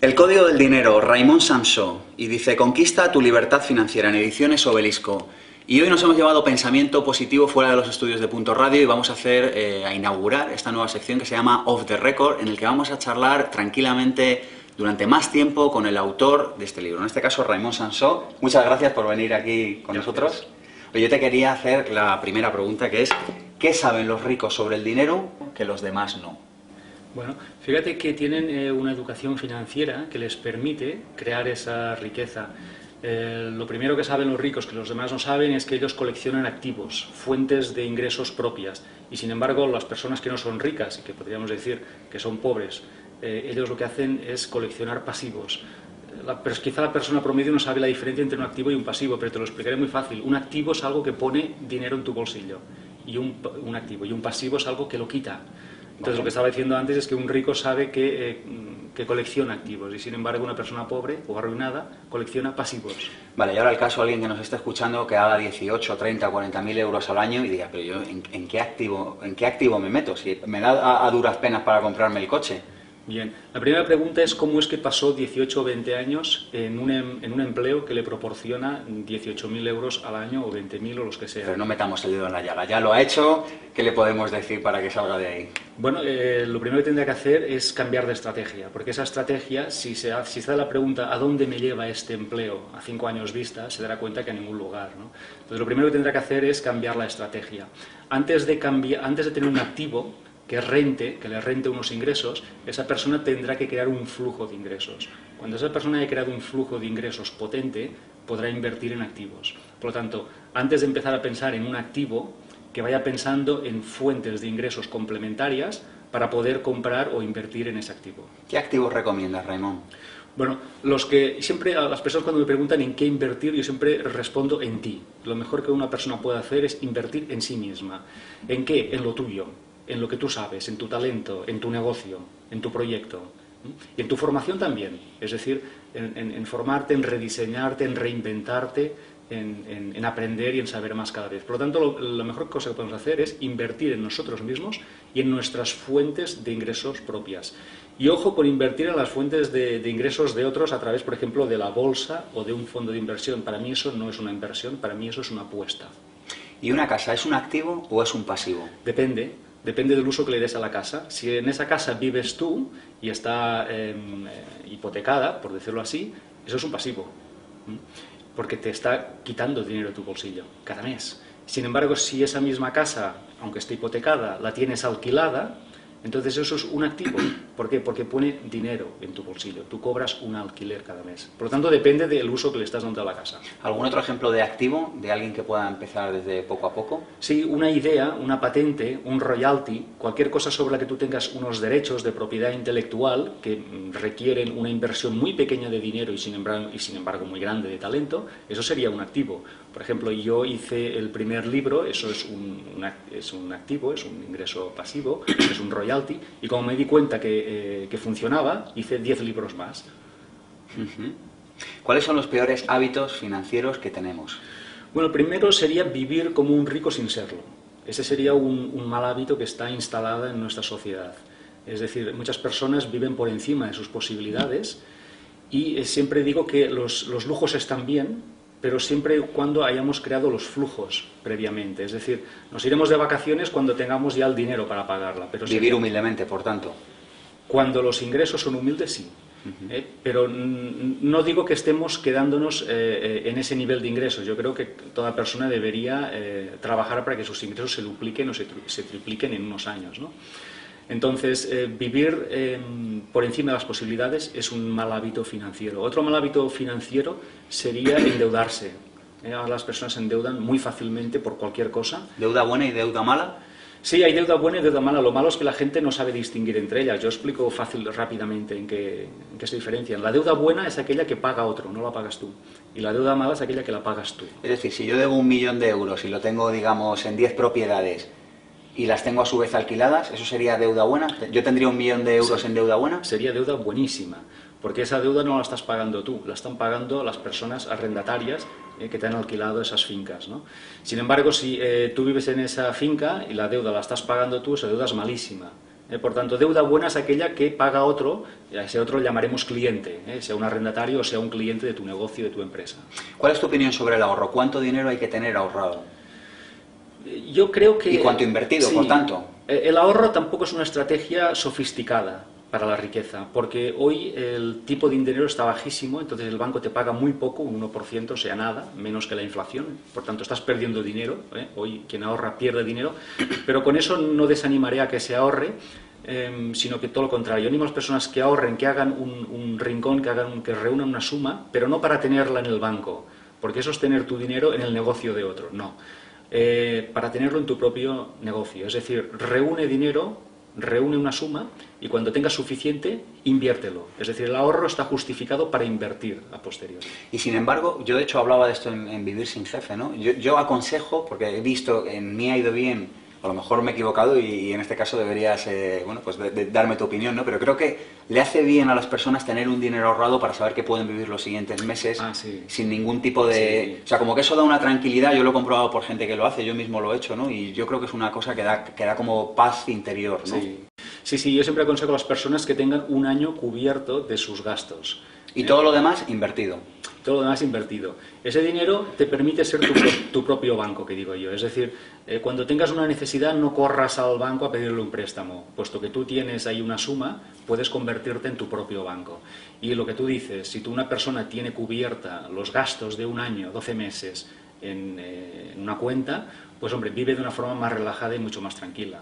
El Código del Dinero, Raymond Samson, y dice: conquista tu libertad financiera, en ediciones Obelisco. Y hoy nos hemos llevado pensamiento positivo fuera de los estudios de Punto Radio y vamos a inaugurar esta nueva sección que se llama Off the Record, en el que vamos a charlar tranquilamente durante más tiempo con el autor de este libro, en este caso Raymond Samson. Muchas gracias por venir aquí con nosotros. Oye, yo te quería hacer la primera pregunta, que es: ¿qué saben los ricos sobre el dinero que los demás no? Bueno, fíjate que tienen una educación financiera que les permite crear esa riqueza. Lo primero que saben los ricos que los demás no saben es que ellos coleccionan activos, fuentes de ingresos propias, y sin embargo las personas que no son ricas y que podríamos decir que son pobres, ellos lo que hacen es coleccionar pasivos. Quizá la persona promedio no sabe la diferencia entre un activo y un pasivo, pero te lo explicaré muy fácil. Un activo es algo que pone dinero en tu bolsillo, y un activo, y un pasivo es algo que lo quita. Entonces, lo que estaba diciendo antes es que un rico sabe que colecciona activos y, sin embargo, una persona pobre o arruinada colecciona pasivos. Vale, y ahora el caso de alguien que nos está escuchando que haga 18, 30, 40.000 euros al año y diga: pero yo, ¿en qué activo me meto? Si me da a duras penas para comprarme el coche. Bien, la primera pregunta es cómo es que pasó 18 o 20 años en un empleo que le proporciona 18.000 euros al año o 20.000 o los que sean. Pero no metamos el dedo en la llaga, ya lo ha hecho, ¿qué le podemos decir para que salga de ahí? Bueno, lo primero que tendría que hacer es cambiar de estrategia, porque esa estrategia, si se hace la pregunta ¿a dónde me lleva este empleo a 5 años vista?, se dará cuenta que a ningún lugar, ¿no? Entonces, lo primero que tendrá que hacer es cambiar la estrategia. Antes de tener un activo que le rente unos ingresos, esa persona tendrá que crear un flujo de ingresos. Cuando esa persona haya creado un flujo de ingresos potente, podrá invertir en activos. Por lo tanto, antes de empezar a pensar en un activo, que vaya pensando en fuentes de ingresos complementarias para poder comprar o invertir en ese activo. ¿Qué activos recomiendas, Raymond? Bueno, a las personas cuando me preguntan en qué invertir, yo siempre respondo: en ti. Lo mejor que una persona puede hacer es invertir en sí misma. ¿En qué? En lo tuyo, en lo que tú sabes, en tu talento, en tu negocio, en tu proyecto. Y en tu formación también, es decir, en formarte, en rediseñarte, en reinventarte, en aprender y en saber más cada vez. Por lo tanto, la mejor cosa que podemos hacer es invertir en nosotros mismos y en nuestras fuentes de ingresos propias. Y ojo con invertir en las fuentes de ingresos de otros a través, por ejemplo, de la bolsa o de un fondo de inversión. Para mí eso no es una inversión, para mí eso es una apuesta. ¿Y una casa es un activo o es un pasivo? Depende del uso que le des a la casa. Si en esa casa vives tú y está hipotecada, por decirlo así, eso es un pasivo, porque te está quitando dinero de tu bolsillo cada mes. Sin embargo, si esa misma casa, aunque esté hipotecada, la tienes alquilada, entonces eso es un activo. ¿Por qué? Porque pone dinero en tu bolsillo. Tú cobras un alquiler cada mes. Por lo tanto, depende del uso que le estás dando a la casa. ¿Algún otro ejemplo de activo, de alguien que pueda empezar desde poco a poco? Sí, una idea, una patente, un royalty, cualquier cosa sobre la que tú tengas unos derechos de propiedad intelectual que requieren una inversión muy pequeña de dinero y sin embargo muy grande de talento, eso sería un activo. Por ejemplo, yo hice el primer libro, eso es un activo, es un ingreso pasivo, es un royalty, y como me di cuenta que funcionaba, hice 10 libros más. ¿Cuáles son los peores hábitos financieros que tenemos? Bueno, el primero sería vivir como un rico sin serlo. Ese sería un mal hábito que está instalado en nuestra sociedad. Es decir, muchas personas viven por encima de sus posibilidades y siempre digo que los lujos están bien, pero siempre y cuando hayamos creado los flujos previamente. Es decir, nos iremos de vacaciones cuando tengamos ya el dinero para pagarla. Pero vivir humildemente, por tanto. Cuando los ingresos son humildes, sí. Pero no digo que estemos quedándonos en ese nivel de ingresos. Yo creo que toda persona debería trabajar para que sus ingresos se dupliquen o se tripliquen en unos años, ¿no? Entonces, vivir por encima de las posibilidades es un mal hábito financiero. Otro mal hábito financiero sería endeudarse. Las personas se endeudan muy fácilmente por cualquier cosa. ¿Deuda buena y deuda mala? Sí, hay deuda buena y deuda mala. Lo malo es que la gente no sabe distinguir entre ellas. Yo explico rápidamente en qué se diferencian. La deuda buena es aquella que paga otro, no la pagas tú. Y la deuda mala es aquella que la pagas tú. Es decir, si yo debo 1.000.000 de euros y lo tengo, digamos, en 10 propiedades y las tengo a su vez alquiladas, ¿eso sería deuda buena? ¿Yo tendría 1.000.000 de euros en deuda buena? Sería deuda buenísima, porque esa deuda no la estás pagando tú, la están pagando las personas arrendatarias que te han alquilado esas fincas, ¿no? Sin embargo, si tú vives en esa finca y la deuda la estás pagando tú, esa deuda es malísima. Por tanto, deuda buena es aquella que paga otro, y a ese otro le llamaremos cliente, sea un arrendatario o sea un cliente de tu negocio, de tu empresa. ¿Cuál es tu opinión sobre el ahorro? ¿Cuánto dinero hay que tener ahorrado? Yo creo que... ¿Y cuánto invertido, sí, por tanto? El ahorro tampoco es una estrategia sofisticada para la riqueza, porque hoy el tipo de dinero está bajísimo, entonces el banco te paga muy poco, un 1%, o sea, nada, menos que la inflación, por tanto estás perdiendo dinero, hoy quien ahorra pierde dinero, pero con eso no desanimaré a que se ahorre, sino que todo lo contrario. Yo animo a las personas que ahorren, que hagan un rincón, que reúnan una suma, pero no para tenerla en el banco, porque eso es tener tu dinero en el negocio de otro, no. Para tenerlo en tu propio negocio, es decir, reúne dinero, reúne una suma y cuando tengas suficiente, inviértelo. Es decir, el ahorro está justificado para invertir a posteriori. Y sin embargo, yo de hecho hablaba de esto en Vivir sin Jefe, ¿no? Yo aconsejo, porque he visto, en mí ha ido bien, a lo mejor me he equivocado y en este caso deberías, bueno, pues darme tu opinión, ¿no? Pero creo que le hace bien a las personas tener un dinero ahorrado para saber que pueden vivir los siguientes meses sí, sin ningún tipo de... Sí. O sea, como que eso da una tranquilidad, yo lo he comprobado por gente que lo hace, yo mismo lo he hecho, ¿no? Y yo creo que es una cosa que da como paz interior, ¿no? Sí, yo siempre aconsejo a las personas que tengan un año cubierto de sus gastos. Y todo lo demás invertido. Todo lo demás invertido. Ese dinero te permite ser tu propio banco, que digo yo. Es decir, cuando tengas una necesidad no corras al banco a pedirle un préstamo, puesto que tú tienes ahí una suma, puedes convertirte en tu propio banco. Y lo que tú dices, si tú una persona tiene cubierta los gastos de un año, 12 meses, en una cuenta, pues hombre, vive de una forma más relajada y mucho más tranquila.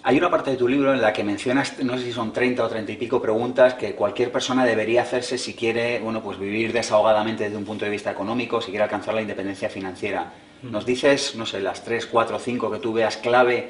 Hay una parte de tu libro en la que mencionas, no sé si son 30 o 30 y pico preguntas que cualquier persona debería hacerse si quiere, bueno, pues vivir desahogadamente desde un punto de vista económico, si quiere alcanzar la independencia financiera. Nos dices, no sé, las 3, 4, 5 que tú veas clave,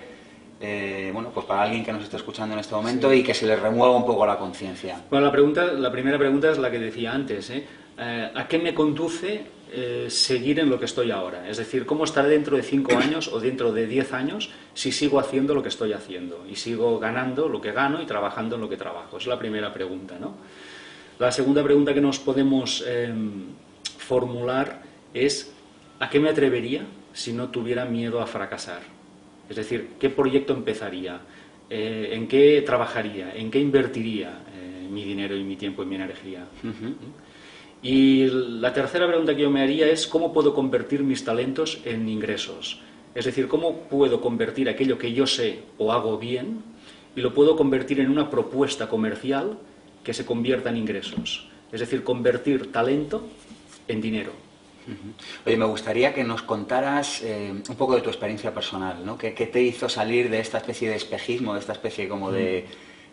bueno, pues para alguien que nos esté escuchando en este momento y que se le remueva un poco la conciencia. Bueno, la primera pregunta es la que decía antes, ¿a qué me conduce seguir en lo que estoy ahora? Es decir, ¿cómo estaré dentro de 5 años o dentro de 10 años si sigo haciendo lo que estoy haciendo? Y sigo ganando lo que gano y trabajando en lo que trabajo. Es la primera pregunta, ¿no? La segunda pregunta que nos podemos formular es ¿a qué me atrevería si no tuviera miedo a fracasar? Es decir, ¿qué proyecto empezaría? ¿En qué trabajaría? ¿En qué invertiría mi dinero y mi tiempo y mi energía? Y la tercera pregunta que yo me haría es ¿cómo puedo convertir mis talentos en ingresos? Es decir, ¿cómo puedo convertir aquello que yo sé o hago bien y lo puedo convertir en una propuesta comercial que se convierta en ingresos? Es decir, convertir talento en dinero. Oye, me gustaría que nos contaras un poco de tu experiencia personal, ¿no? ¿Qué te hizo salir de esta especie de espejismo, de esta especie como de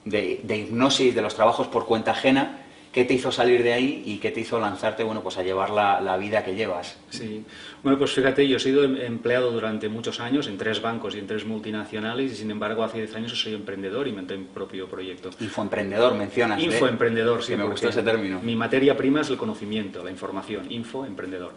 hipnosis, de los trabajos por cuenta ajena? ¿Qué te hizo salir de ahí y qué te hizo lanzarte, bueno, pues a llevar la vida que llevas? Sí, bueno, pues fíjate, yo he sido empleado durante muchos años en 3 bancos y en 3 multinacionales y sin embargo hace 10 años soy emprendedor y monté mi propio proyecto. Infoemprendedor, mencionas. Infoemprendedor, sí. Que me gustó ese término. Mi materia prima es el conocimiento, la información, infoemprendedor.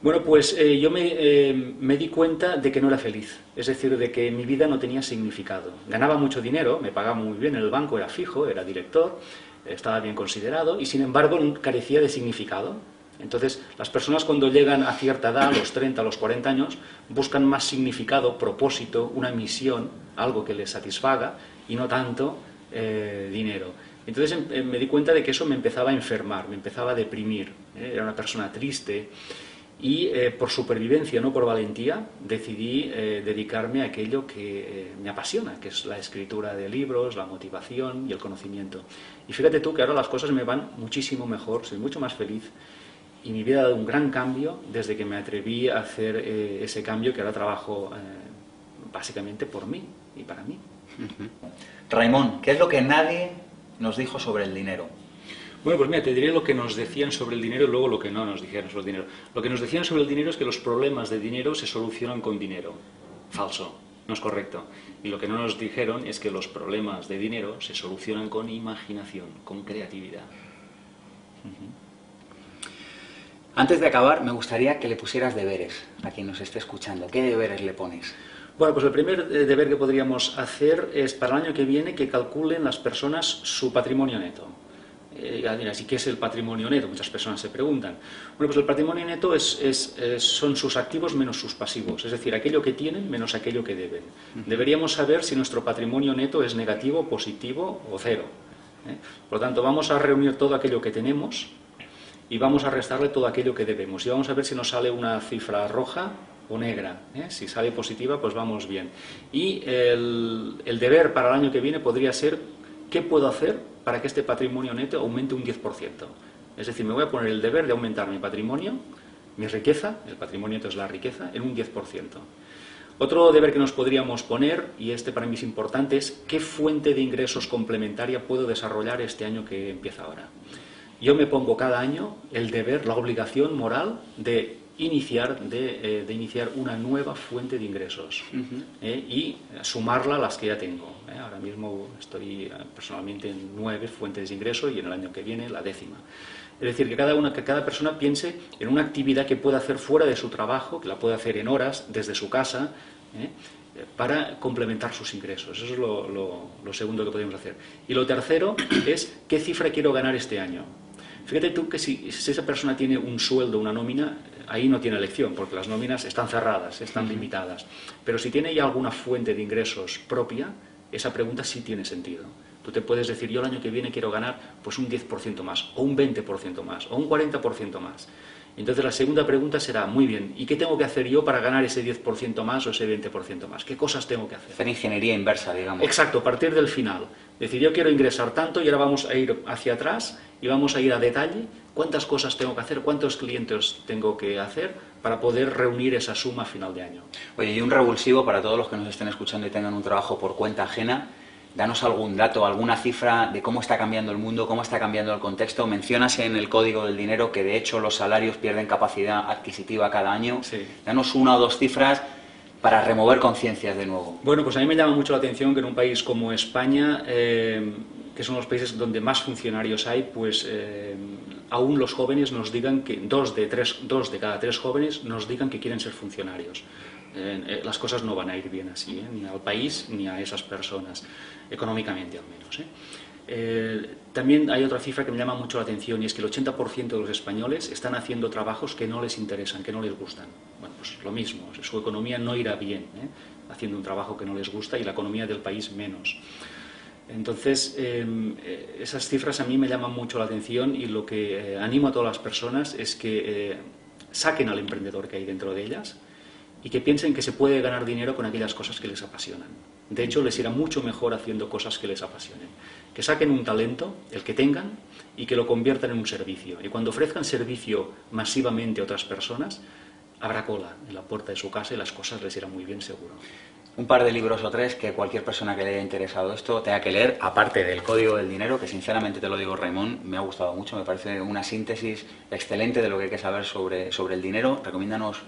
Bueno, pues yo me di cuenta de que no era feliz, es decir, de que mi vida no tenía significado. Ganaba mucho dinero, me pagaba muy bien en el banco, era fijo, era director, estaba bien considerado y sin embargo carecía de significado. Entonces, las personas cuando llegan a cierta edad, a los 30, a los 40 años, buscan más significado, propósito, una misión, algo que les satisfaga y no tanto dinero. Entonces me di cuenta de que eso me empezaba a enfermar, me empezaba a deprimir. Era una persona triste y por supervivencia, no por valentía, decidí dedicarme a aquello que me apasiona, que es la escritura de libros, la motivación y el conocimiento. Y fíjate tú que ahora las cosas me van muchísimo mejor, soy mucho más feliz y mi vida ha dado un gran cambio desde que me atreví a hacer ese cambio que ahora trabajo básicamente por mí y para mí. Raimon, ¿qué es lo que nadie nos dijo sobre el dinero? Bueno, pues mira, te diré lo que nos decían sobre el dinero y luego lo que no nos dijeron sobre el dinero. Lo que nos decían sobre el dinero es que los problemas de dinero se solucionan con dinero. Falso, no es correcto. Y lo que no nos dijeron es que los problemas de dinero se solucionan con imaginación, con creatividad. Antes de acabar, me gustaría que le pusieras deberes a quien nos esté escuchando. ¿Qué deberes le pones? Bueno, pues el primer deber que podríamos hacer es para el año que viene que calculen las personas su patrimonio neto. Así, ¿qué es el patrimonio neto? Muchas personas se preguntan. Bueno, pues el patrimonio neto son sus activos menos sus pasivos, es decir, aquello que tienen menos aquello que deben. Deberíamos saber si nuestro patrimonio neto es negativo, positivo o cero. Por lo tanto, vamos a reunir todo aquello que tenemos y vamos a restarle todo aquello que debemos. Y vamos a ver si nos sale una cifra roja o negra. Si sale positiva, pues vamos bien. Y el deber para el año que viene podría ser: ¿qué puedo hacer para que este patrimonio neto aumente un 10%? Es decir, me voy a poner el deber de aumentar mi patrimonio, mi riqueza, el patrimonio neto es la riqueza, en un 10%. Otro deber que nos podríamos poner, y este para mí es importante, es ¿qué fuente de ingresos complementaria puedo desarrollar este año que empieza ahora? Yo me pongo cada año el deber, la obligación moral de iniciar una nueva fuente de ingresos y sumarla a las que ya tengo. Ahora mismo estoy personalmente en 9 fuentes de ingreso y en el año que viene la 10ª. Es decir, que cada persona piense en una actividad que pueda hacer fuera de su trabajo, que la pueda hacer en horas, desde su casa, para complementar sus ingresos. Eso es lo segundo que podemos hacer. Y lo tercero es ¿qué cifra quiero ganar este año? Fíjate tú que si esa persona tiene un sueldo, una nómina, ahí no tiene elección, porque las nóminas están cerradas, están limitadas. Pero si tiene ya alguna fuente de ingresos propia, esa pregunta sí tiene sentido. Tú te puedes decir, yo el año que viene quiero ganar pues un 10% más, o un 20% más, o un 40% más. Entonces la segunda pregunta será, muy bien, ¿y qué tengo que hacer yo para ganar ese 10% más o ese 20% más? ¿Qué cosas tengo que hacer? Hacer ingeniería inversa, digamos. Exacto, partir del final. Es decir, yo quiero ingresar tanto y ahora vamos a ir hacia atrás y vamos a ir a detalle. ¿Cuántas cosas tengo que hacer? ¿Cuántos clientes tengo que hacer para poder reunir esa suma a final de año? Oye, y un revulsivo para todos los que nos estén escuchando y tengan un trabajo por cuenta ajena. Danos algún dato, alguna cifra de cómo está cambiando el mundo, cómo está cambiando el contexto. Mencionas en el Código del Dinero que de hecho los salarios pierden capacidad adquisitiva cada año. Sí. Danos 1 o 2 cifras para remover conciencias de nuevo. Bueno, pues a mí me llama mucho la atención que en un país como España, que son los países donde más funcionarios hay, pues aún los jóvenes nos digan que 2 de cada 3 jóvenes nos digan que quieren ser funcionarios. Las cosas no van a ir bien así, ni al país ni a esas personas, económicamente al menos. También hay otra cifra que me llama mucho la atención y es que el 80% de los españoles están haciendo trabajos que no les interesan, que no les gustan. Bueno, pues lo mismo, su economía no irá bien haciendo un trabajo que no les gusta y la economía del país menos. Entonces, esas cifras a mí me llaman mucho la atención y lo que animo a todas las personas es que saquen al emprendedor que hay dentro de ellas y que piensen que se puede ganar dinero con aquellas cosas que les apasionan. De hecho, les irá mucho mejor haciendo cosas que les apasionen. Que saquen un talento, el que tengan, y que lo conviertan en un servicio. Y cuando ofrezcan servicio masivamente a otras personas, habrá cola en la puerta de su casa y las cosas les irán muy bien, seguro. Un par de libros o 3 que cualquier persona que le haya interesado esto tenga que leer, aparte del Código del Dinero, que sinceramente te lo digo, Raimon, me ha gustado mucho, me parece una síntesis excelente de lo que hay que saber sobre el dinero. Recomiéndanos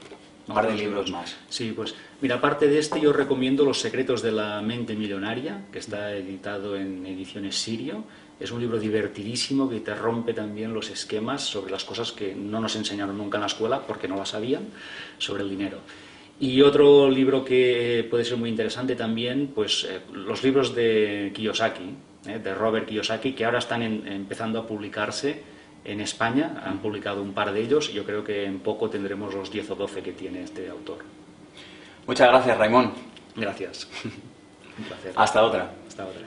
un par de libros más. Sí, pues mira, aparte de este yo recomiendo Los secretos de la mente millonaria, que está editado en Ediciones Sirio. Es un libro divertidísimo que te rompe también los esquemas sobre las cosas que no nos enseñaron nunca en la escuela porque no las sabían sobre el dinero. Y otro libro que puede ser muy interesante también, pues los libros de Kiyosaki, de Robert Kiyosaki, que ahora están empezando a publicarse en España. Han publicado un par de ellos y yo creo que en poco tendremos los 10 o 12 que tiene este autor. Muchas gracias, Raimon. Gracias. Un placer. Hasta otra. Hasta otra.